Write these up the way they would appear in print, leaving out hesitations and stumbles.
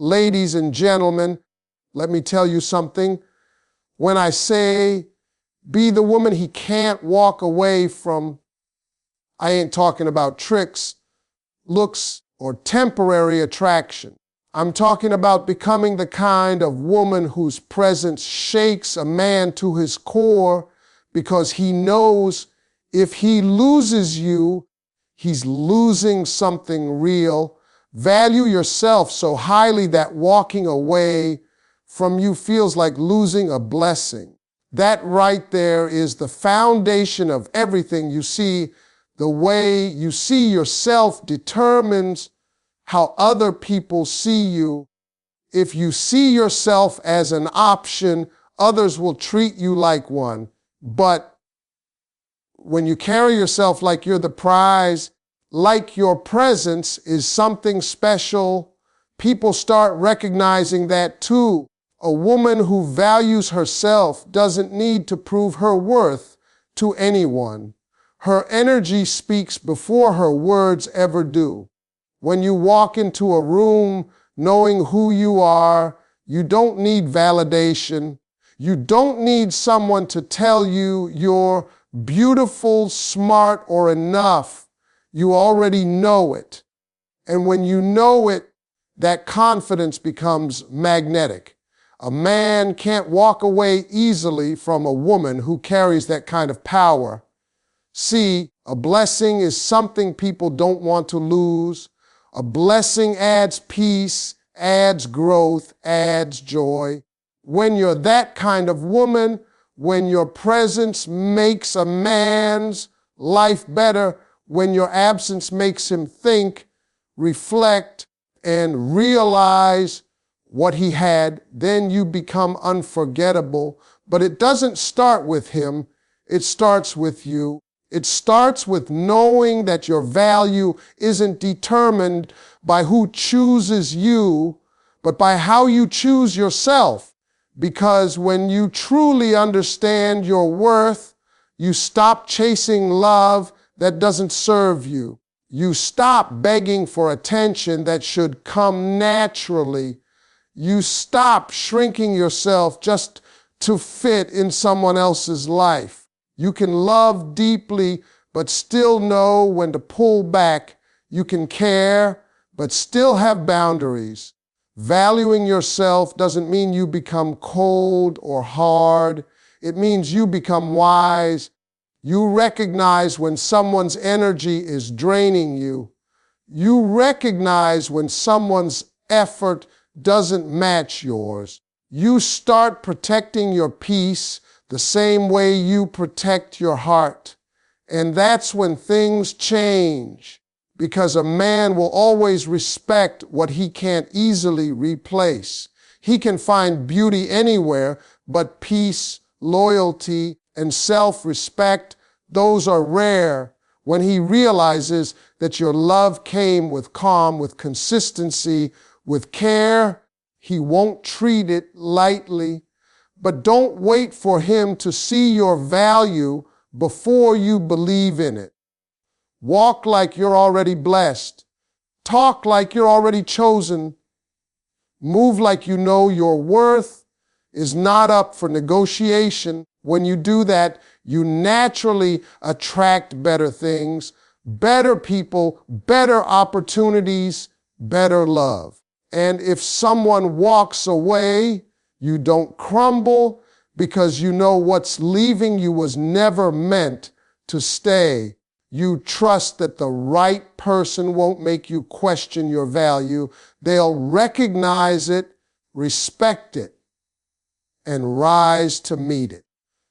Ladies and gentlemen, let me tell you something. When I say be the woman he can't walk away from, I ain't talking about tricks, looks, or temporary attraction. I'm talking about becoming the kind of woman whose presence shakes a man to his core because he knows if he loses you, he's losing something real. Value yourself so highly that walking away from you feels like losing a blessing. That right there is the foundation of everything. You see, the way you see yourself determines how other people see you. If you see yourself as an option, others will treat you like one. But when you carry yourself like you're the prize, like your presence is something special, people start recognizing that too. A woman who values herself doesn't need to prove her worth to anyone. Her energy speaks before her words ever do. When you walk into a room knowing who you are, you don't need validation. You don't need someone to tell you you're beautiful, smart, or enough. You already know it. And when you know it, that confidence becomes magnetic. A man can't walk away easily from a woman who carries that kind of power. See, a blessing is something people don't want to lose. A blessing adds peace, adds growth, adds joy. When you're that kind of woman, when your presence makes a man's life better, when your absence makes him think, reflect, and realize what he had, then you become unforgettable. But it doesn't start with him, it starts with you. It starts with knowing that your value isn't determined by who chooses you, but by how you choose yourself. Because when you truly understand your worth, you stop chasing love that doesn't serve you. You stop begging for attention that should come naturally. You stop shrinking yourself just to fit in someone else's life. You can love deeply, but still know when to pull back. You can care, but still have boundaries. Valuing yourself doesn't mean you become cold or hard. It means you become wise. You recognize when someone's energy is draining you. You recognize when someone's effort doesn't match yours. You start protecting your peace the same way you protect your heart. And that's when things change, because a man will always respect what he can't easily replace. He can find beauty anywhere, but peace, loyalty, and self-respect, those are rare. When he realizes that your love came with calm, with consistency, with care, he won't treat it lightly. But don't wait for him to see your value before you believe in it. Walk like you're already blessed. Talk like you're already chosen. Move like you know your worth is not up for negotiation. When you do that, you naturally attract better things, better people, better opportunities, better love. And if someone walks away, you don't crumble because you know what's leaving you was never meant to stay. You trust that the right person won't make you question your value. They'll recognize it, respect it, and rise to meet it.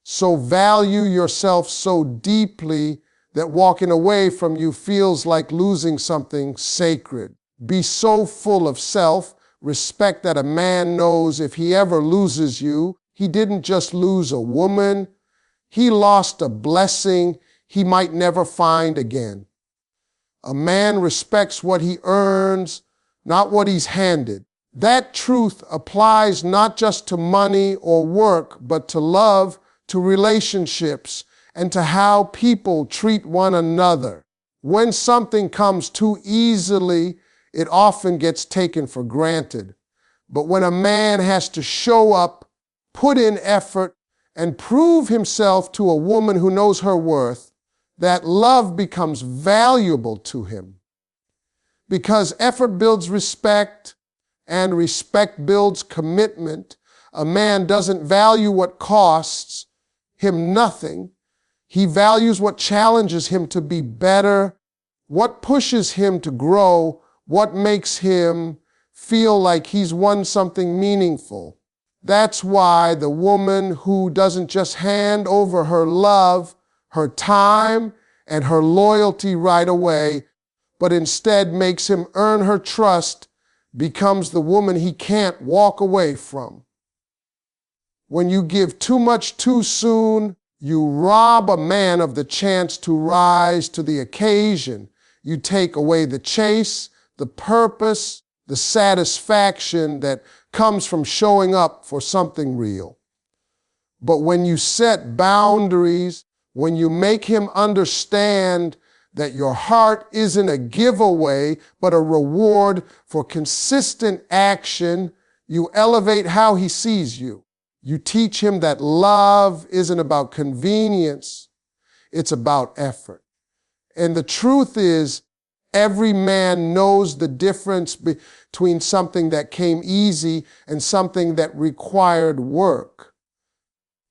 So value yourself so deeply that walking away from you feels like losing something sacred. Be so full of self-respect that a man knows if he ever loses you, he didn't just lose a woman, he lost a blessing he might never find again. A man respects what he earns, not what he's handed. That truth applies not just to money or work, but to love, to relationships, and to how people treat one another. When something comes too easily, it often gets taken for granted. But when a man has to show up, put in effort, and prove himself to a woman who knows her worth, that love becomes valuable to him. Because effort builds respect, and respect builds commitment. A man doesn't value what costs him nothing. He values what challenges him to be better, what pushes him to grow, what makes him feel like he's won something meaningful. That's why the woman who doesn't just hand over her love, her time, and her loyalty right away, but instead makes him earn her trust, becomes the woman he can't walk away from. When you give too much too soon, you rob a man of the chance to rise to the occasion. You take away the chase, the purpose, the satisfaction that comes from showing up for something real. But when you set boundaries, when you make him understand that your heart isn't a giveaway, but a reward for consistent action, you elevate how he sees you. You teach him that love isn't about convenience, it's about effort. And the truth is, every man knows the difference between something that came easy and something that required work.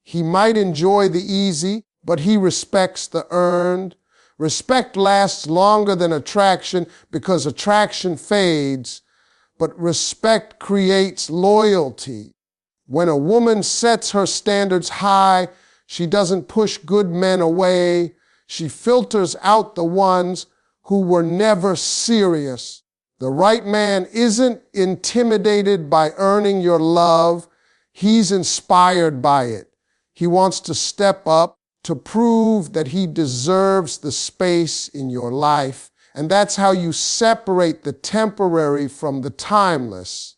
He might enjoy the easy, but he respects the earned. Respect lasts longer than attraction because attraction fades, but respect creates loyalty. When a woman sets her standards high, she doesn't push good men away. She filters out the ones who were never serious. The right man isn't intimidated by earning your love. He's inspired by it. He wants to step up to prove that he deserves the space in your life. And that's how you separate the temporary from the timeless.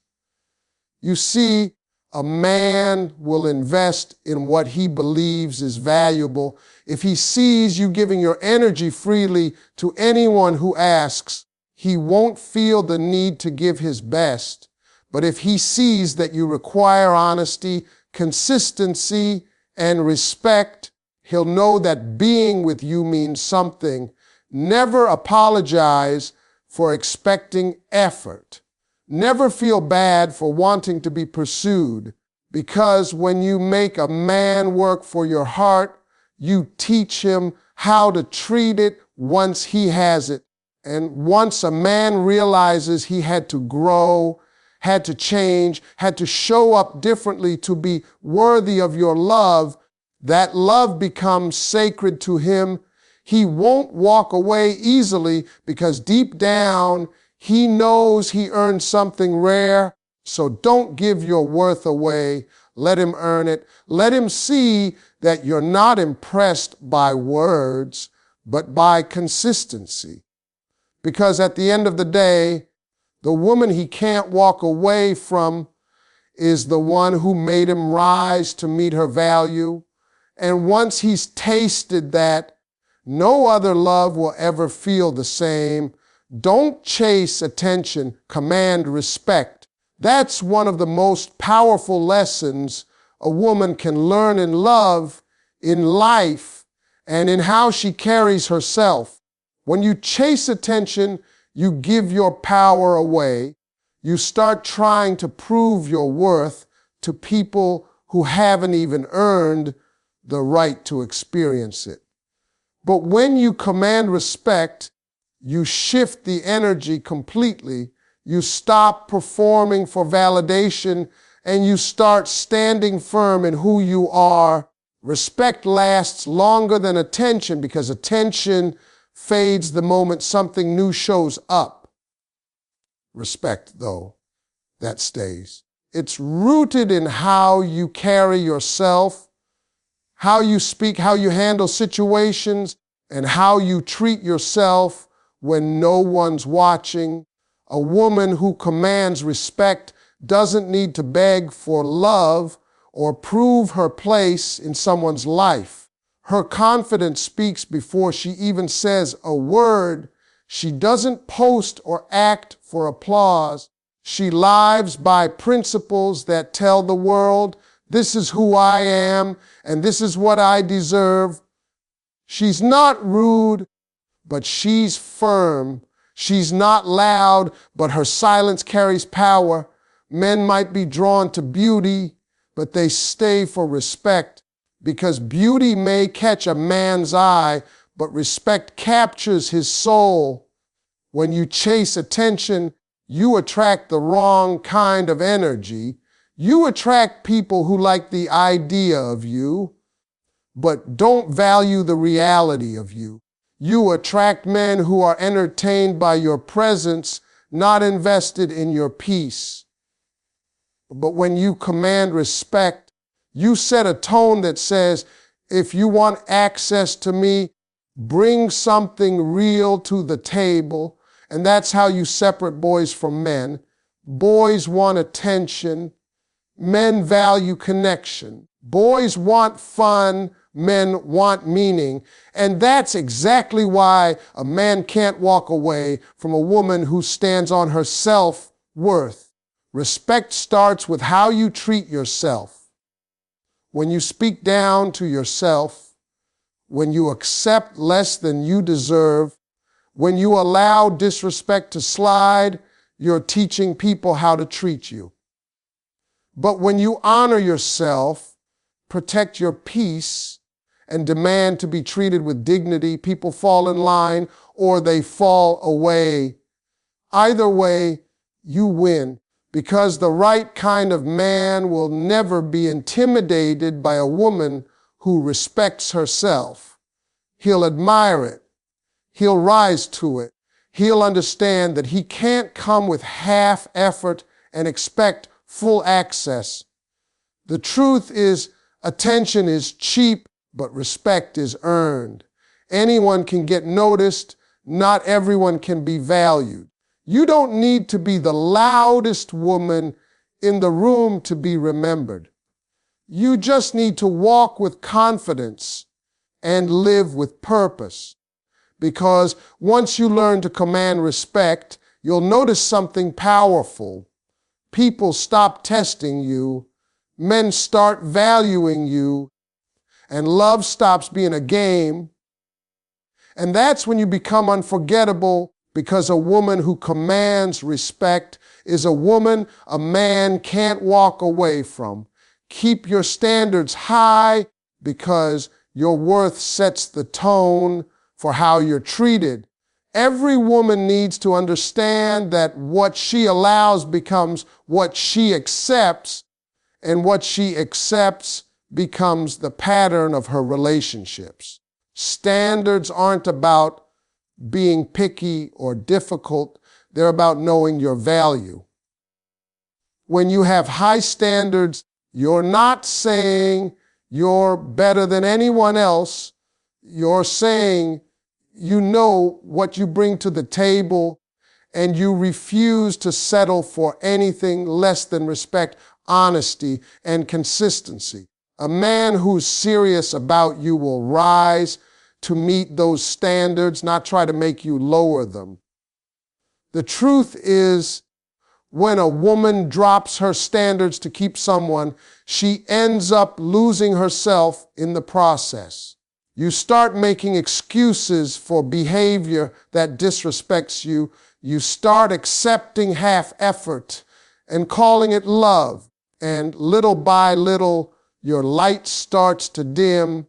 You see, a man will invest in what he believes is valuable. If he sees you giving your energy freely to anyone who asks, he won't feel the need to give his best. But if he sees that you require honesty, consistency, and respect, he'll know that being with you means something. Never apologize for expecting effort. Never feel bad for wanting to be pursued, because when you make a man work for your heart, you teach him how to treat it once he has it. And once a man realizes he had to grow, had to change, had to show up differently to be worthy of your love, that love becomes sacred to him. He won't walk away easily because deep down, he knows he earned something rare. So don't give your worth away. Let him earn it. Let him see that you're not impressed by words, but by consistency. Because at the end of the day, the woman he can't walk away from is the one who made him rise to meet her value. And once he's tasted that, no other love will ever feel the same. Don't chase attention, command respect. That's one of the most powerful lessons a woman can learn in love, in life, and in how she carries herself. When you chase attention, you give your power away. You start trying to prove your worth to people who haven't even earned the right to experience it. But when you command respect, you shift the energy completely. You stop performing for validation and you start standing firm in who you are. Respect lasts longer than attention because attention fades the moment something new shows up. Respect, though, that stays. It's rooted in how you carry yourself, how you speak, how you handle situations, and how you treat yourself when no one's watching. A woman who commands respect doesn't need to beg for love or prove her place in someone's life. Her confidence speaks before she even says a word. She doesn't post or act for applause. She lives by principles that tell the world, this is who I am and this is what I deserve. She's not rude, but she's firm. She's not loud, but her silence carries power. Men might be drawn to beauty, but they stay for respect, because beauty may catch a man's eye, but respect captures his soul. When you chase attention, you attract the wrong kind of energy. You attract people who like the idea of you, but don't value the reality of you. You attract men who are entertained by your presence, not invested in your peace. But when you command respect, you set a tone that says, if you want access to me, bring something real to the table. And that's how you separate boys from men. Boys want attention. Men value connection. Boys want fun. Men want meaning. And that's exactly why a man can't walk away from a woman who stands on her self-worth. Respect starts with how you treat yourself. When you speak down to yourself, when you accept less than you deserve, when you allow disrespect to slide, you're teaching people how to treat you. But when you honor yourself, protect your peace, and demand to be treated with dignity, people fall in line or they fall away. Either way, you win, because the right kind of man will never be intimidated by a woman who respects herself. He'll admire it. He'll rise to it. He'll understand that he can't come with half effort and expect full access. The truth is, attention is cheap, but respect is earned. Anyone can get noticed. Not everyone can be valued. You don't need to be the loudest woman in the room to be remembered. You just need to walk with confidence and live with purpose. Because once you learn to command respect, you'll notice something powerful. People stop testing you. Men start valuing you. And love stops being a game. And that's when you become unforgettable, because a woman who commands respect is a woman a man can't walk away from. Keep your standards high, because your worth sets the tone for how you're treated. Every woman needs to understand that what she allows becomes what she accepts, and what she accepts becomes the pattern of her relationships. Standards aren't about being picky or difficult. They're about knowing your value. When you have high standards, you're not saying you're better than anyone else. You're saying you know what you bring to the table, and you refuse to settle for anything less than respect, honesty, and consistency. A man who's serious about you will rise to meet those standards, not try to make you lower them. The truth is, when a woman drops her standards to keep someone, she ends up losing herself in the process. You start making excuses for behavior that disrespects you. You start accepting half effort and calling it love. And little by little, your light starts to dim.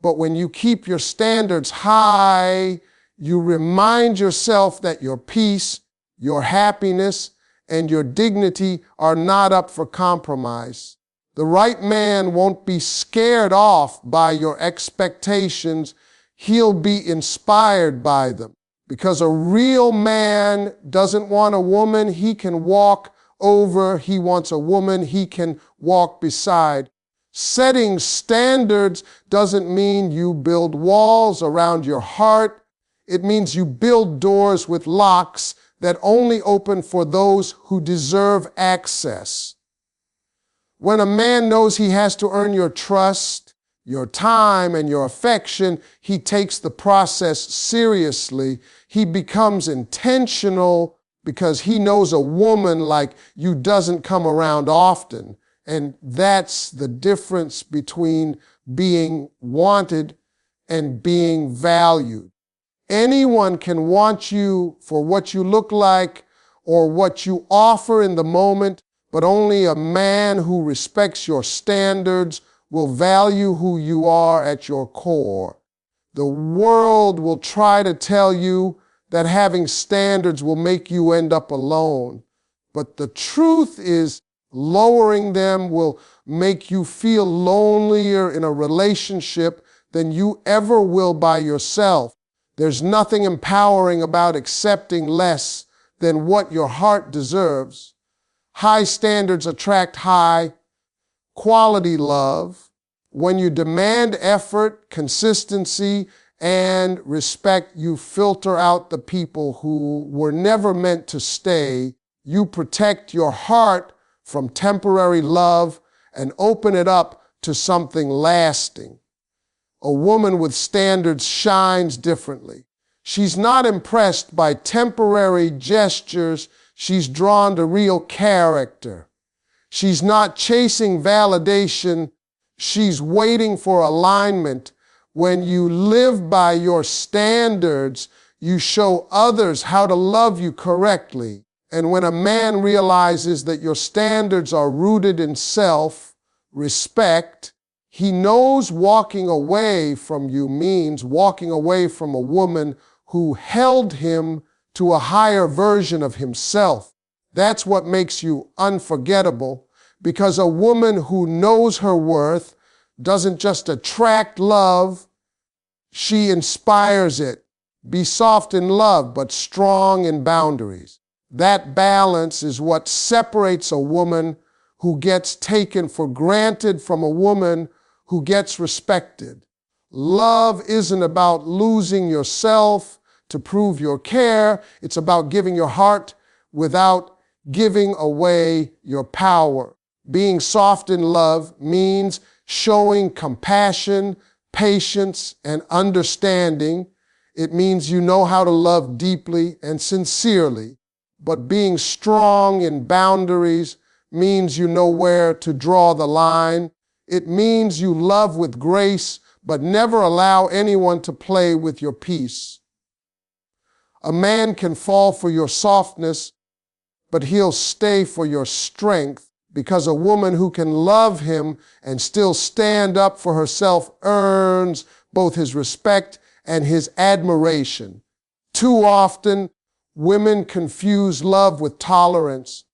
But when you keep your standards high, you remind yourself that your peace, your happiness, and your dignity are not up for compromise. The right man won't be scared off by your expectations. He'll be inspired by them. Because a real man doesn't want a woman he can walk over. He wants a woman he can walk beside. Setting standards doesn't mean you build walls around your heart. It means you build doors with locks that only open for those who deserve access. When a man knows he has to earn your trust, your time, and your affection, he takes the process seriously. He becomes intentional because he knows a woman like you doesn't come around often. And that's the difference between being wanted and being valued. Anyone can want you for what you look like or what you offer in the moment, but only a man who respects your standards will value who you are at your core. The world will try to tell you that having standards will make you end up alone. But the truth is, lowering them will make you feel lonelier in a relationship than you ever will by yourself. There's nothing empowering about accepting less than what your heart deserves. High standards attract high quality love. When you demand effort, consistency, and respect, you filter out the people who were never meant to stay. You protect your heart from temporary love and open it up to something lasting. A woman with standards shines differently. She's not impressed by temporary gestures. She's drawn to real character. She's not chasing validation. She's waiting for alignment. When you live by your standards, you show others how to love you correctly. And when a man realizes that your standards are rooted in self-respect, he knows walking away from you means walking away from a woman who held him to a higher version of himself. That's what makes you unforgettable, because a woman who knows her worth doesn't just attract love, she inspires it. Be soft in love, but strong in boundaries. That balance is what separates a woman who gets taken for granted from a woman who gets respected. Love isn't about losing yourself to prove your care. It's about giving your heart without giving away your power. Being soft in love means showing compassion, patience, and understanding. It means you know how to love deeply and sincerely. But being strong in boundaries means you know where to draw the line. It means you love with grace, but never allow anyone to play with your peace. A man can fall for your softness, but he'll stay for your strength, because a woman who can love him and still stand up for herself earns both his respect and his admiration. Too often, women confuse love with tolerance.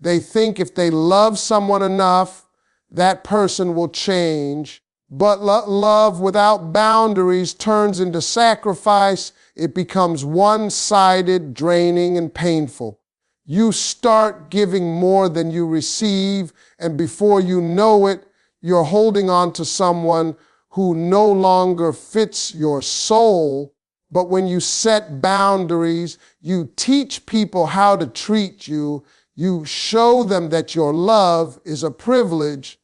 They think if they love someone enough, that person will change. But love without boundaries turns into sacrifice. It becomes one-sided, draining, and painful. You start giving more than you receive, and before you know it, you're holding on to someone who no longer fits your soul. But when you set boundaries, you teach people how to treat you. You show them that your love is a privilege,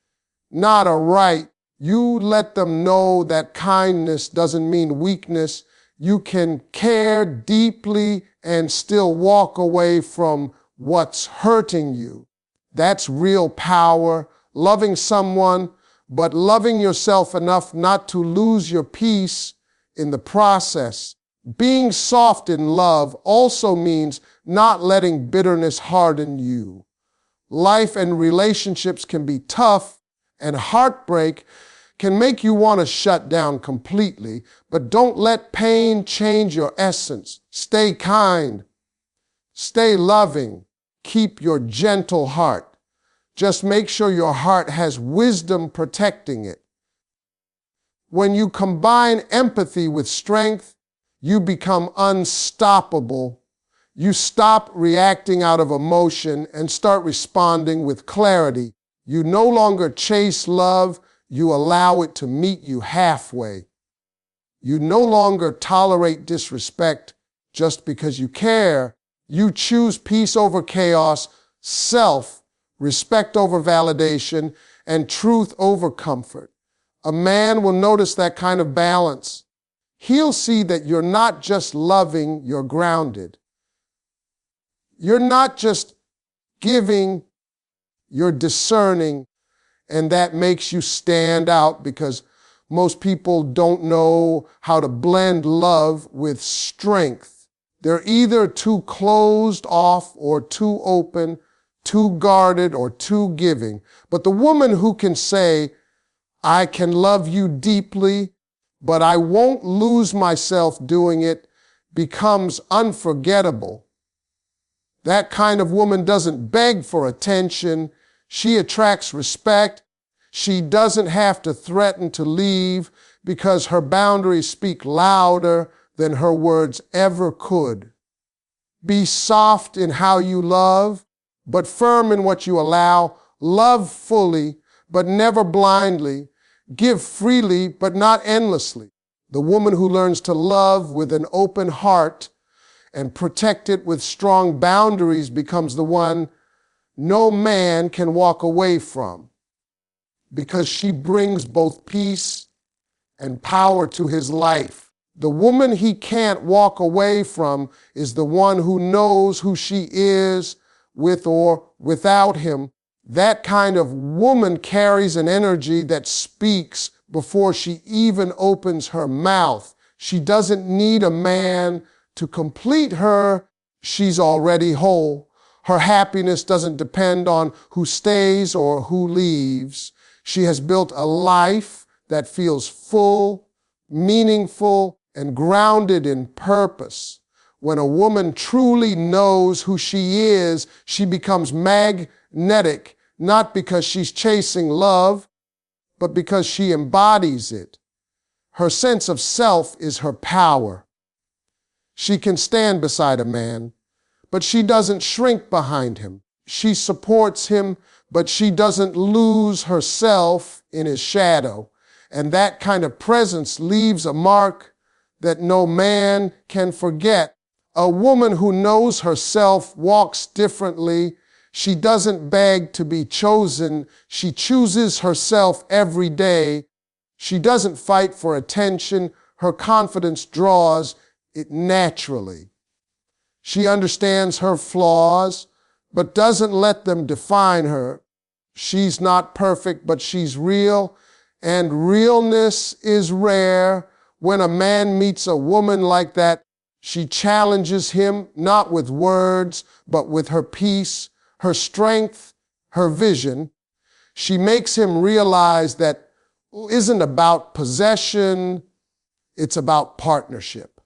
not a right. You let them know that kindness doesn't mean weakness. You can care deeply and still walk away from what's hurting you. That's real power. Loving someone, but loving yourself enough not to lose your peace in the process. Being soft in love also means not letting bitterness harden you. Life and relationships can be tough, and heartbreak can make you want to shut down completely, but don't let pain change your essence. Stay kind. Stay loving. Keep your gentle heart. Just make sure your heart has wisdom protecting it. When you combine empathy with strength, you become unstoppable. You stop reacting out of emotion and start responding with clarity. You no longer chase love, you allow it to meet you halfway. You no longer tolerate disrespect just because you care. You choose peace over chaos, self-respect over validation, and truth over comfort. A man will notice that kind of balance. He'll see that you're not just loving, you're grounded. You're not just giving, you're discerning, and that makes you stand out because most people don't know how to blend love with strength. They're either too closed off or too open, too guarded or too giving. But the woman who can say, I can love you deeply, but I won't lose myself doing it, becomes unforgettable. That kind of woman doesn't beg for attention. She attracts respect. She doesn't have to threaten to leave because her boundaries speak louder than her words ever could. Be soft in how you love, but firm in what you allow. Love fully, but never blindly. Give freely, but not endlessly. The woman who learns to love with an open heart and protect it with strong boundaries becomes the one no man can walk away from, because she brings both peace and power to his life. The woman he can't walk away from is the one who knows who she is with or without him. That kind of woman carries an energy that speaks before she even opens her mouth. She doesn't need a man to complete her. She's already whole. Her happiness doesn't depend on who stays or who leaves. She has built a life that feels full, meaningful, and grounded in purpose. When a woman truly knows who she is, she becomes magnetic, not because she's chasing love, but because she embodies it. Her sense of self is her power. She can stand beside a man, but she doesn't shrink behind him. She supports him, but she doesn't lose herself in his shadow. And that kind of presence leaves a mark that no man can forget. A woman who knows herself walks differently. She doesn't beg to be chosen. She chooses herself every day. She doesn't fight for attention. Her confidence draws it naturally. She understands her flaws, but doesn't let them define her. She's not perfect, but she's real, and realness is rare. When a man meets a woman like that, she challenges him not with words, but with her peace, her strength, her vision. She makes him realize that it isn't about possession, it's about partnership.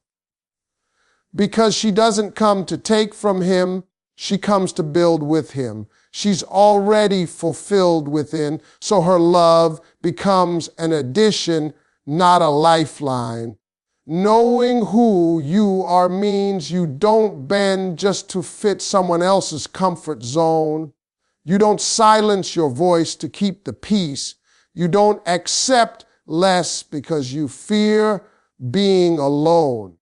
Because she doesn't come to take from him, she comes to build with him. She's already fulfilled within, so her love becomes an addition, not a lifeline. Knowing who you are means you don't bend just to fit someone else's comfort zone. You don't silence your voice to keep the peace. You don't accept less because you fear being alone.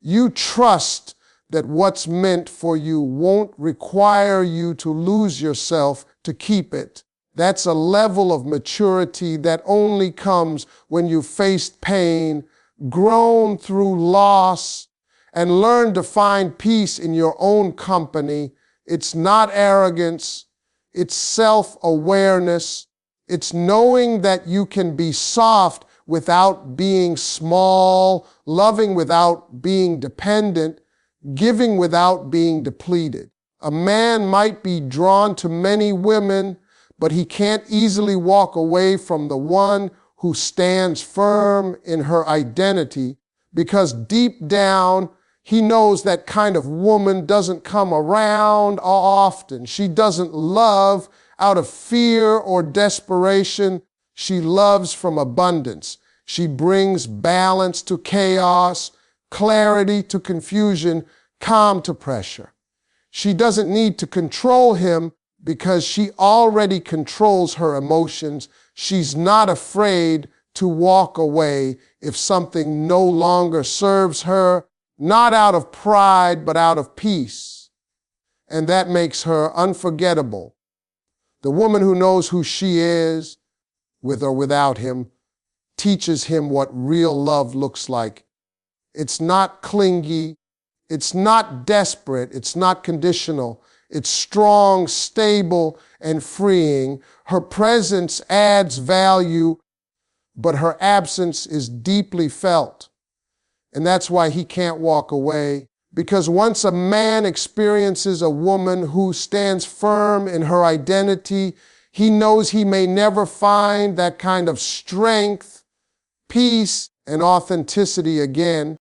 You trust that what's meant for you won't require you to lose yourself to keep it. That's a level of maturity that only comes when you've faced pain, grown through loss, and learned to find peace in your own company. It's not arrogance, it's self-awareness. It's knowing that you can be soft without being small, loving without being dependent, giving without being depleted. A man might be drawn to many women, but he can't easily walk away from the one who stands firm in her identity, because deep down, he knows that kind of woman doesn't come around often. She doesn't love out of fear or desperation. She loves from abundance. She brings balance to chaos, clarity to confusion, calm to pressure. She doesn't need to control him because she already controls her emotions. She's not afraid to walk away if something no longer serves her, not out of pride, but out of peace. And that makes her unforgettable. The woman who knows who she is, with or without him, teaches him what real love looks like. It's not clingy, It's not desperate. It's not conditional. It's strong, stable, and freeing. Her presence adds value, but her absence is deeply felt. And that's why he can't walk away. Because once a man experiences a woman who stands firm in her identity, he knows he may never find that kind of strength, peace, and authenticity again.